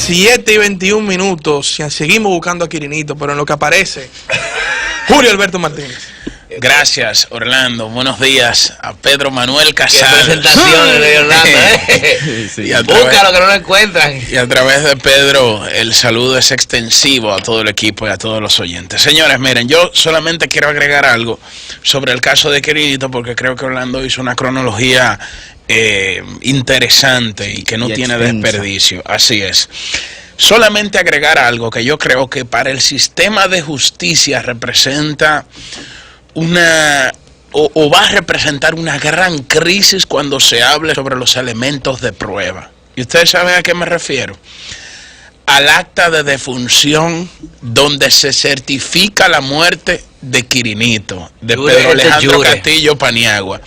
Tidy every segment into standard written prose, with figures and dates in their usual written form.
7:21. Seguimos buscando a Quirinito, pero en lo que aparece, Julio Alberto Martínez. Gracias, Orlando. Buenos días a Pedro Manuel Casal. Qué presentaciones de Orlando, sí. Búscalo que no lo encuentran. Y a través de Pedro, el saludo es extensivo a todo el equipo y a todos los oyentes. Señores, miren, yo solamente quiero agregar algo sobre el caso de Quirinito, porque creo que Orlando hizo una cronología interesante y que no tiene desperdicio. Así es. Solamente agregar algo que yo creo que para el sistema de justicia representa o va a representar una gran crisis cuando se hable sobre los elementos de prueba. ¿Y ustedes saben a qué me refiero? Al acta de defunción donde se certifica la muerte de Quirinito, de Pedro Alejandro Castillo Paniagua.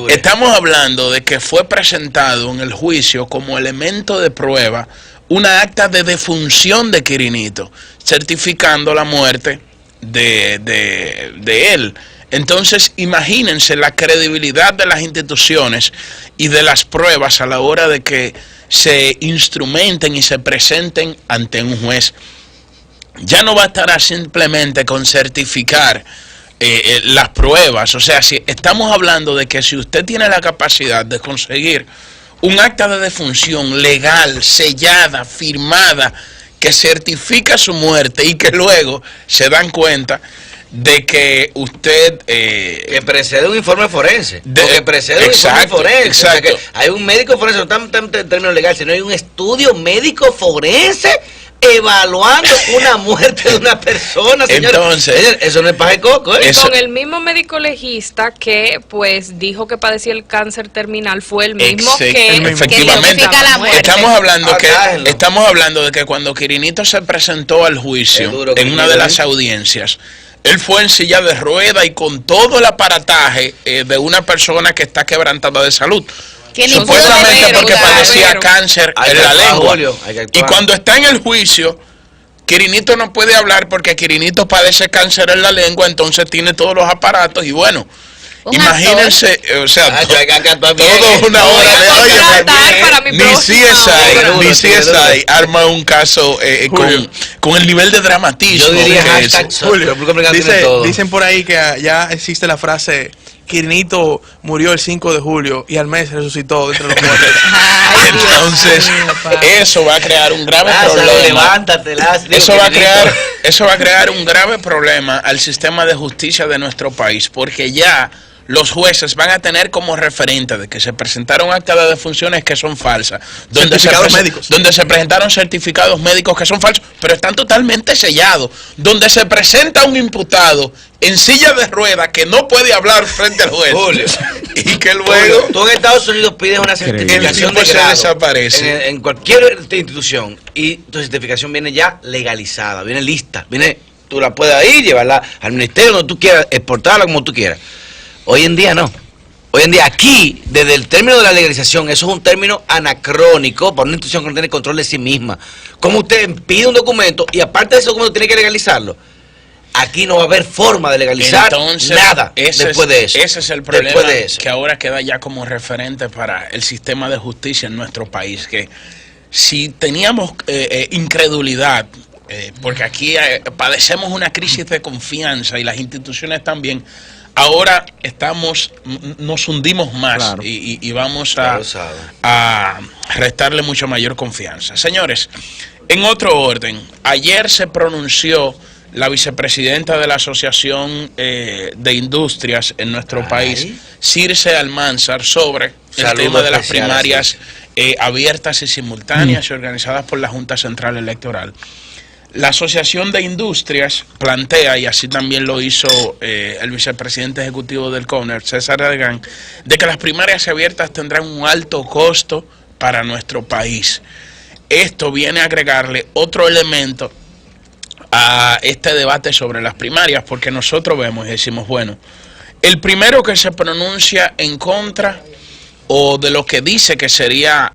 Estamos hablando de que fue presentado en el juicio como elemento de prueba una acta de defunción de Quirinito, certificando la muerte de él. Entonces, imagínense la credibilidad de las instituciones y de las pruebas a la hora de que se instrumenten y se presenten ante un juez. Ya no bastará simplemente con certificar las pruebas. O sea, si estamos hablando de que si usted tiene la capacidad de conseguir un acta de defunción legal, sellada, firmada, que certifica su muerte y que luego se dan cuenta de que usted... que precede un informe forense. Que precede un informe forense. Exacto. O sea, que hay un médico forense, no estamos en términos legales, sino hay un estudio médico forense evaluando una muerte de una persona, señor. Entonces, eso no es paja de coco, ¿eh? Con el mismo médico legista que pues dijo que padecía el cáncer terminal, fue el mismo que efectivamente la muerte. Estamos hablando de que cuando Quirinito se presentó al juicio en una de las audiencias, él fue en silla de rueda y con todo el aparataje de una persona que está quebrantada de salud. Supuestamente porque padecía cáncer en la lengua. Y cuando está en el juicio, Quirinito no puede hablar porque Quirinito padece cáncer en la lengua, entonces tiene todos los aparatos y bueno, imagínense, o sea, todo una hora de ni CSI arma un caso con el nivel de dramatismo. Yo diría Julio, dicen por ahí que ya existe la frase: Quirinito murió el 5 de julio y al mes resucitó dentro de los muertos. Entonces, eso va a crear un grave problema. Eso va a crear un grave problema al sistema de justicia de nuestro país, porque ya los jueces van a tener como referente de que se presentaron actas de defunciones que son falsas, donde se presentaron certificados médicos que son falsos, pero están totalmente sellados, donde se presenta un imputado en silla de ruedas que no puede hablar frente al juez, Julio, y que luego tú en Estados Unidos pides una certificación de grado, desaparece en cualquier institución y tu certificación viene ya legalizada, viene lista, tú la puedes ir, llevarla al ministerio donde tú quieras, exportarla como tú quieras. Hoy en día no. Hoy en día aquí, desde el término de la legalización, eso es un término anacrónico para una institución que no tiene control de sí misma. ¿Cómo usted pide un documento y aparte de ese documento tiene que legalizarlo? Aquí no va a haber forma de legalizar nada después de eso. Ese es el problema que ahora queda ya como referente para el sistema de justicia en nuestro país, que si teníamos incredulidad, porque aquí padecemos una crisis de confianza y las instituciones también, ahora nos hundimos más, claro, y vamos a restarle mucho mayor confianza. Señores, en otro orden, ayer se pronunció la vicepresidenta de la Asociación de Industrias en nuestro país, Circe Almanzar, sobre el tema de las primarias abiertas y simultáneas y organizadas por la Junta Central Electoral. La Asociación de Industrias plantea, y así también lo hizo el vicepresidente ejecutivo del CONER, César Aragán, de que las primarias abiertas tendrán un alto costo para nuestro país. Esto viene a agregarle otro elemento a este debate sobre las primarias, porque nosotros vemos y decimos, bueno, el primero que se pronuncia en contra o de lo que dice que sería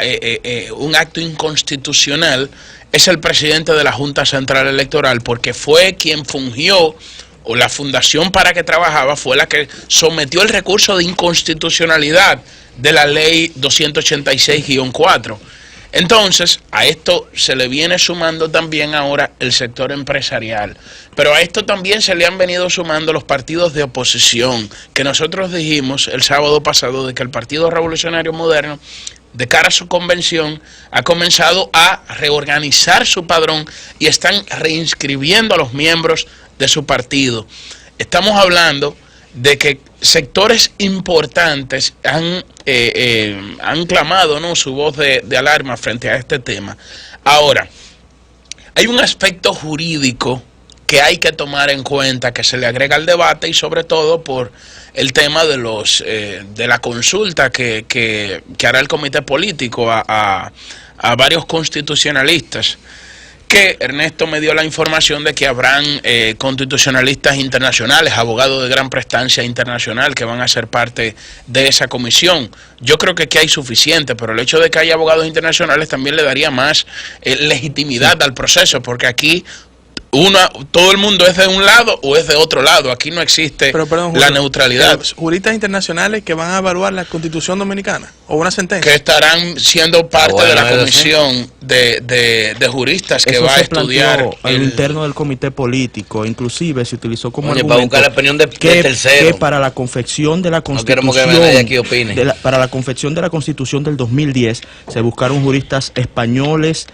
un acto inconstitucional es el presidente de la Junta Central Electoral, porque fue quien fungió o la fundación para que trabajaba fue la que sometió el recurso de inconstitucionalidad de la ley 286-4. Entonces, a esto se le viene sumando también ahora el sector empresarial. Pero a esto también se le han venido sumando los partidos de oposición, que nosotros dijimos el sábado pasado de que el Partido Revolucionario Moderno, de cara a su convención, ha comenzado a reorganizar su padrón y están reinscribiendo a los miembros de su partido. Estamos hablando de que sectores importantes han clamado, ¿no?, su voz de alarma frente a este tema. Ahora, hay un aspecto jurídico que hay que tomar en cuenta, que se le agrega al debate, y sobre todo por el tema de la consulta que hará el comité político a varios constitucionalistas, que Ernesto me dio la información de que habrán constitucionalistas internacionales, abogados de gran prestancia internacional, que van a ser parte de esa comisión. Yo creo que aquí hay suficiente, pero el hecho de que haya abogados internacionales también le daría más legitimidad al proceso, porque aquí todo el mundo es de un lado o es de otro lado. Aquí no existe la neutralidad. Juristas internacionales que van a evaluar la Constitución Dominicana o una sentencia. Que estarán siendo parte de la comisión de juristas que va a estudiar a lo interno del comité político. Inclusive se utilizó como argumento para buscar la opinión de tercero, que para la confección de la Constitución, para la confección de la Constitución del 2010 se buscaron juristas españoles,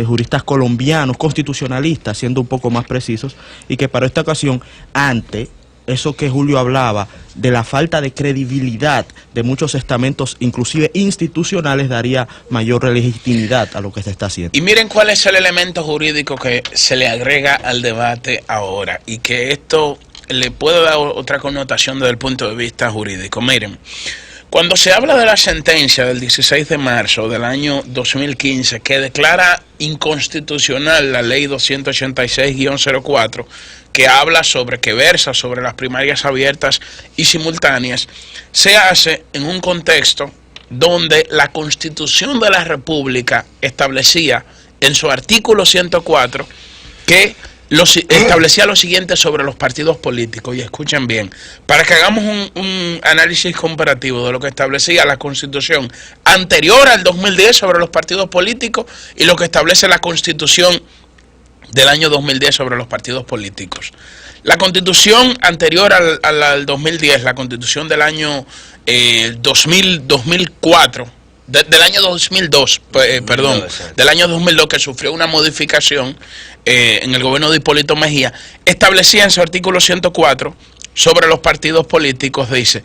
juristas colombianos, constitucionalistas, siendo un poco más precisos, y que para esta ocasión, ante eso que Julio hablaba, de la falta de credibilidad de muchos estamentos, inclusive institucionales, daría mayor legitimidad a lo que se está haciendo. Y miren cuál es el elemento jurídico que se le agrega al debate ahora, y que esto le puede dar otra connotación desde el punto de vista jurídico. Miren, cuando se habla de la sentencia del 16 de marzo del año 2015 que declara inconstitucional la ley 286-04, que habla que versa sobre las primarias abiertas y simultáneas, se hace en un contexto donde la Constitución de la República establecía en su artículo 104 que establecía lo siguiente sobre los partidos políticos, y escuchen bien, para que hagamos un análisis comparativo de lo que establecía la Constitución anterior al 2010 sobre los partidos políticos y lo que establece la Constitución del año 2010 sobre los partidos políticos. La Constitución anterior al 2010, la Constitución del año 2004, del año 2002, del año 2002, que sufrió una modificación en el gobierno de Hipólito Mejía, establecía en su artículo 104 sobre los partidos políticos, dice: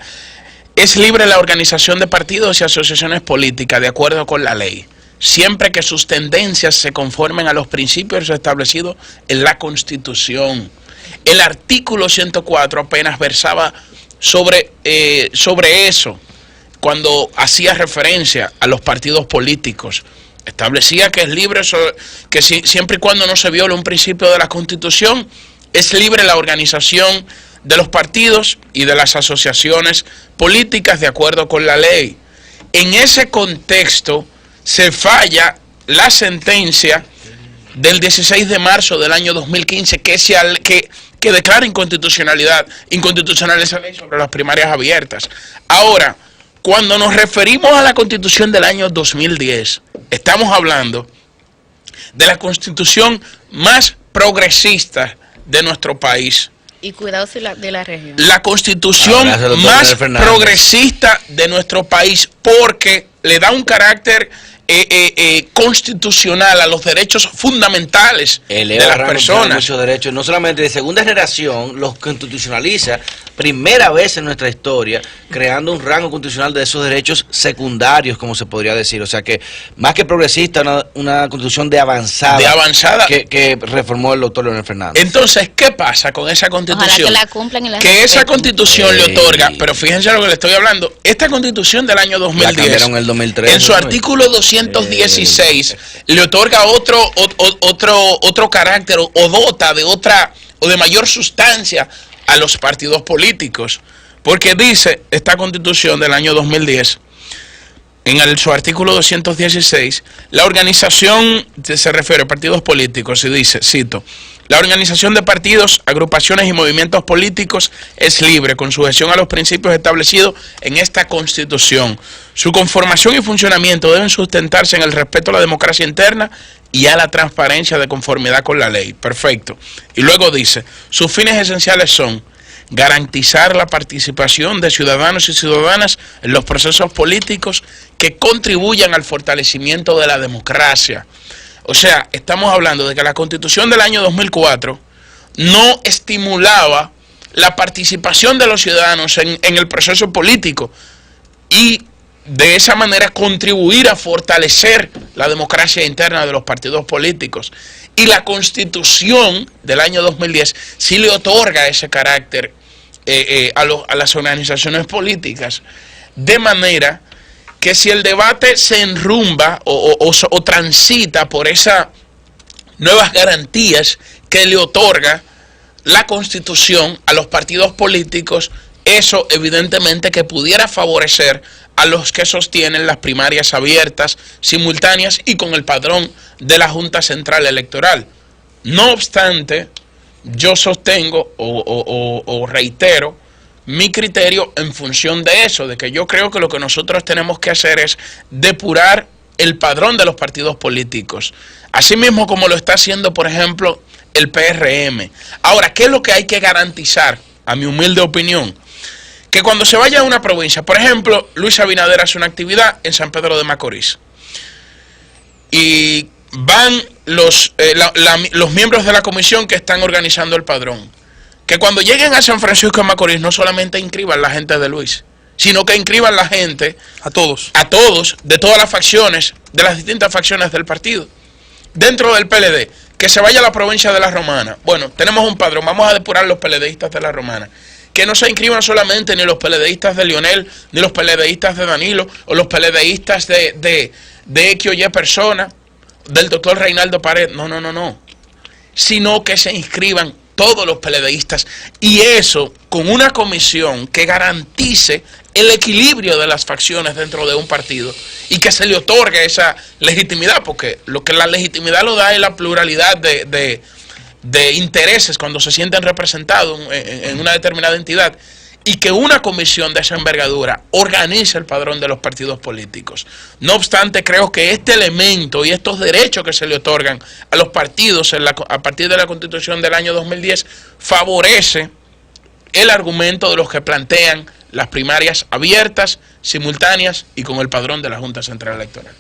es libre la organización de partidos y asociaciones políticas de acuerdo con la ley, siempre que sus tendencias se conformen a los principios establecidos en la Constitución. El artículo 104 apenas versaba sobre eso, cuando hacía referencia a los partidos políticos. Establecía que es libre, que siempre y cuando no se viole un principio de la Constitución, es libre la organización de los partidos y de las asociaciones políticas de acuerdo con la ley. En ese contexto se falla la sentencia del 16 de marzo del año 2015 que declara inconstitucional esa ley sobre las primarias abiertas. Ahora, cuando nos referimos a la Constitución del año 2010, estamos hablando de la Constitución más progresista de nuestro país. Y cuidado de la región. La Constitución más progresista de nuestro país, porque le da un carácter constitucional a los derechos fundamentales de las personas. Muchos derechos, no solamente de segunda generación, los constitucionaliza, primera vez en nuestra historia, creando un rango constitucional de esos derechos secundarios, como se podría decir. O sea que, más que progresista, una constitución de avanzada. Que reformó el doctor Leonel Fernández. Entonces, ¿qué pasa con esa constitución? Ojalá que la cumplan y la que esa constitución le otorga, pero fíjense lo que le estoy hablando, esta constitución del año 2010, la cambiaron en el 2003, en su artículo 216, le otorga otro carácter, o dota de otra, o de mayor sustancia a los partidos políticos, porque dice esta constitución del año 2010, en su artículo 216, la organización se refiere a partidos políticos y dice, cito: La organización de partidos, agrupaciones y movimientos políticos es libre, con sujeción a los principios establecidos en esta Constitución. Su conformación y funcionamiento deben sustentarse en el respeto a la democracia interna y a la transparencia de conformidad con la ley. Perfecto. Y luego dice, sus fines esenciales son garantizar la participación de ciudadanos y ciudadanas en los procesos políticos que contribuyan al fortalecimiento de la democracia. O sea, estamos hablando de que la Constitución del año 2004 no estimulaba la participación de los ciudadanos en el proceso político y de esa manera contribuir a fortalecer la democracia interna de los partidos políticos. Y la Constitución del año 2010 sí le otorga ese carácter a las organizaciones políticas, de manera que si el debate se enrumba o transita por esas nuevas garantías que le otorga la Constitución a los partidos políticos, eso evidentemente que pudiera favorecer a los que sostienen las primarias abiertas, simultáneas y con el padrón de la Junta Central Electoral. No obstante, yo sostengo o reitero mi criterio en función de eso, de que yo creo que lo que nosotros tenemos que hacer es depurar el padrón de los partidos políticos, así mismo como lo está haciendo, por ejemplo, el PRM. Ahora, ¿qué es lo que hay que garantizar, a mi humilde opinión? Que cuando se vaya a una provincia, por ejemplo, Luis Abinader hace una actividad en San Pedro de Macorís y van los miembros de la comisión que están organizando el padrón, que cuando lleguen a San Francisco de Macorís no solamente inscriban la gente de Luis, sino que inscriban la gente, a todos, de todas las facciones, de las distintas facciones del partido. Dentro del PLD, que se vaya a la provincia de La Romana. Bueno, tenemos un padrón, vamos a depurar los PLDistas de La Romana. Que no se inscriban solamente ni los PLDistas de Lionel, ni los PLDistas de Danilo, o los PLDistas de X o Y persona, del doctor Reinaldo Pared. No. Sino que se inscriban todos los PLDistas, y eso con una comisión que garantice el equilibrio de las facciones dentro de un partido y que se le otorgue esa legitimidad, porque lo que la legitimidad lo da es la pluralidad de intereses cuando se sienten representados en una determinada entidad, y que una comisión de esa envergadura organice el padrón de los partidos políticos. No obstante, creo que este elemento y estos derechos que se le otorgan a los partidos a partir de la Constitución del año 2010 favorece el argumento de los que plantean las primarias abiertas, simultáneas y con el padrón de la Junta Central Electoral.